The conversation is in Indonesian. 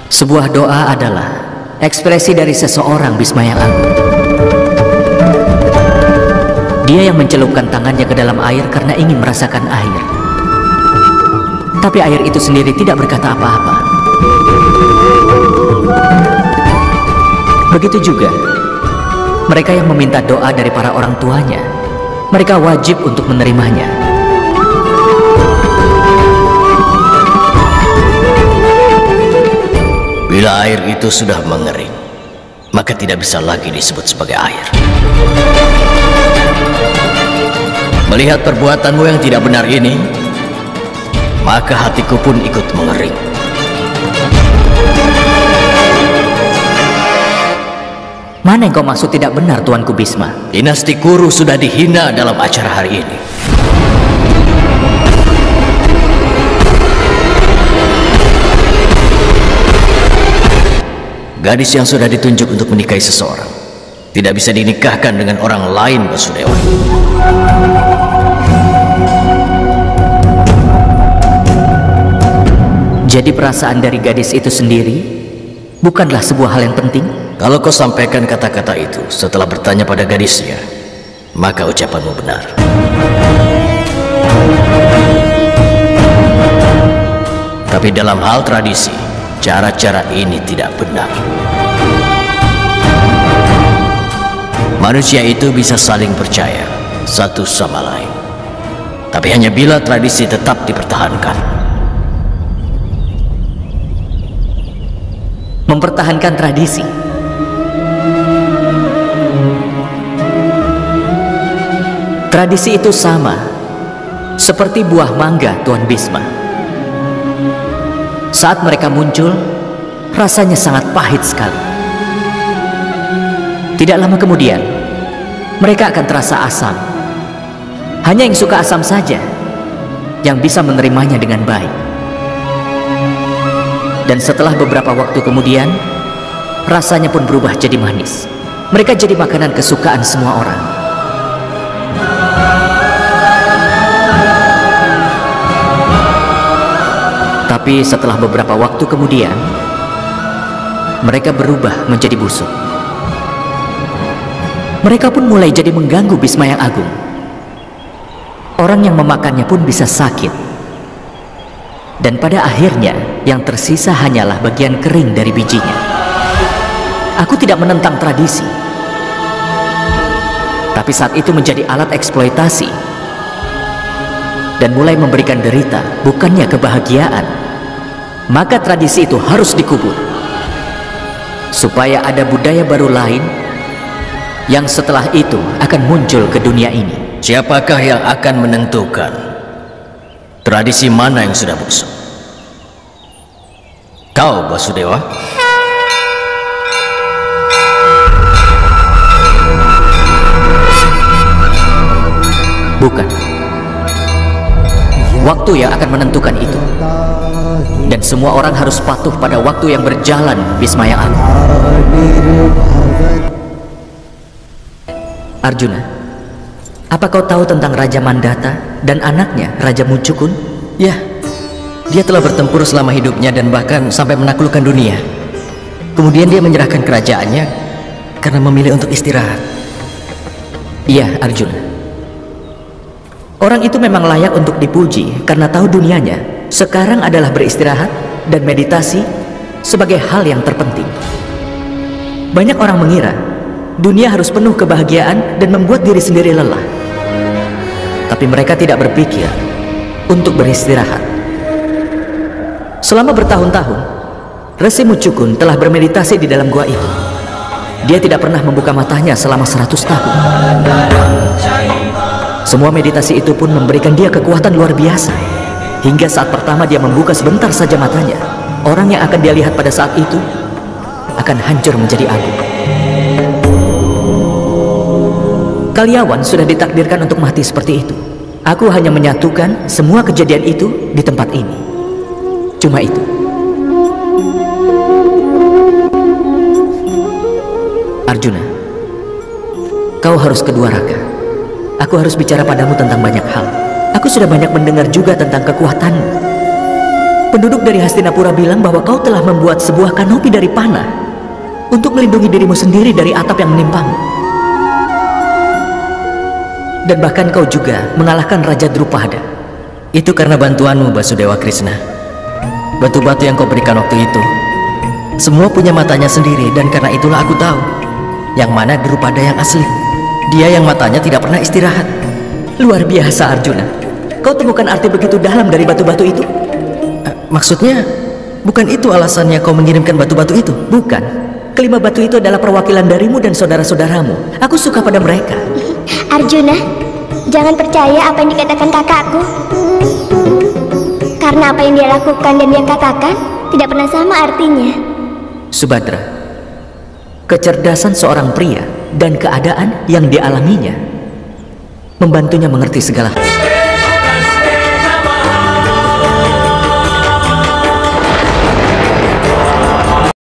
Sebuah doa adalah ekspresi dari seseorang Bisma yang agung. Dia yang mencelupkan tangannya ke dalam air karena ingin merasakan air. Tapi air itu sendiri tidak berkata apa-apa. Begitu juga mereka yang meminta doa dari para orang tuanya. Mereka wajib untuk menerimanya. Bila air itu sudah mengering, maka tidak bisa lagi disebut sebagai air. Melihat perbuatanmu yang tidak benar ini, maka hatiku pun ikut mengering. Mana yang kau maksud tidak benar, Tuanku Bisma? Dinasti Kuru sudah dihina dalam acara hari ini. Gadis yang sudah ditunjuk untuk menikahi seseorang tidak bisa dinikahkan dengan orang lain, Basudewa. Jadi perasaan dari gadis itu sendiri bukanlah sebuah hal yang penting? Kalau kau sampaikan kata-kata itu setelah bertanya pada gadisnya, maka ucapanmu benar. Tapi dalam hal tradisi, cara-cara ini tidak benar. Manusia itu bisa saling percaya satu sama lain, tapi hanya bila tradisi tetap dipertahankan. Mempertahankan tradisi. Tradisi itu sama seperti buah mangga, Tuan Bisma. Saat mereka muncul, rasanya sangat pahit sekali. Tidak lama kemudian, mereka akan terasa asam. Hanya yang suka asam saja yang bisa menerimanya dengan baik. Dan setelah beberapa waktu kemudian, rasanya pun berubah jadi manis. Mereka jadi makanan kesukaan semua orang. Tapi setelah beberapa waktu kemudian, mereka berubah menjadi busuk. Mereka pun mulai jadi mengganggu Bisma yang agung. Orang yang memakannya pun bisa sakit. Dan pada akhirnya, yang tersisa hanyalah bagian kering dari bijinya. Aku tidak menentang tradisi, tapi saat itu menjadi alat eksploitasi dan mulai memberikan derita, bukannya kebahagiaan, maka tradisi itu harus dikubur supaya ada budaya baru lain yang setelah itu akan muncul ke dunia ini. Siapakah yang akan menentukan tradisi mana yang sudah busuk? Kau, Basudewa? Bukan. Waktu yang akan menentukan itu. Dan semua orang harus patuh pada waktu yang berjalan, Bisma yang agung. Arjuna, apa kau tahu tentang Raja Mandata dan anaknya, Raja Mucukun? Ya, dia telah bertempur selama hidupnya dan bahkan sampai menaklukkan dunia. Kemudian dia menyerahkan kerajaannya karena memilih untuk istirahat. Iya, Arjuna. Orang itu memang layak untuk dipuji karena tahu dunianya sekarang adalah beristirahat dan meditasi sebagai hal yang terpenting. Banyak orang mengira dunia harus penuh kebahagiaan dan membuat diri sendiri lelah. Tapi mereka tidak berpikir untuk beristirahat. Selama bertahun-tahun, Resi Mucukun telah bermeditasi di dalam gua itu. Dia tidak pernah membuka matanya selama 100 tahun. Semua meditasi itu pun memberikan dia kekuatan luar biasa. Hingga saat pertama dia membuka sebentar saja matanya, orang yang akan dia lihat pada saat itu akan hancur menjadi abu. Kaliawan sudah ditakdirkan untuk mati seperti itu. Aku hanya menyatukan semua kejadian itu di tempat ini. Cuma itu. Arjuna, kau harus kedua raka. Aku harus bicara padamu tentang banyak hal. Aku sudah banyak mendengar juga tentang kekuatanmu. Penduduk dari Hastinapura bilang bahwa kau telah membuat sebuah kanopi dari panah untuk melindungi dirimu sendiri dari atap yang menimpamu. Dan bahkan kau juga mengalahkan Raja Drupada. Itu karena bantuanmu, Basudewa Krishna. Batu-batu yang kau berikan waktu itu semua punya matanya sendiri, dan karena itulah aku tahu yang mana Drupada yang asli. Dia yang matanya tidak pernah istirahat. Luar biasa, Arjuna. Kau temukan arti begitu dalam dari batu-batu itu? Maksudnya, bukan itu alasannya kau mengirimkan batu-batu itu? Bukan. Kelima batu itu adalah perwakilan darimu dan saudara-saudaramu. Aku suka pada mereka. Arjuna, jangan percaya apa yang dikatakan kakakku. Karena apa yang dia lakukan dan dia katakan tidak pernah sama artinya. Subadra, kecerdasan seorang pria dan keadaan yang dialaminya membantunya mengerti segala hal.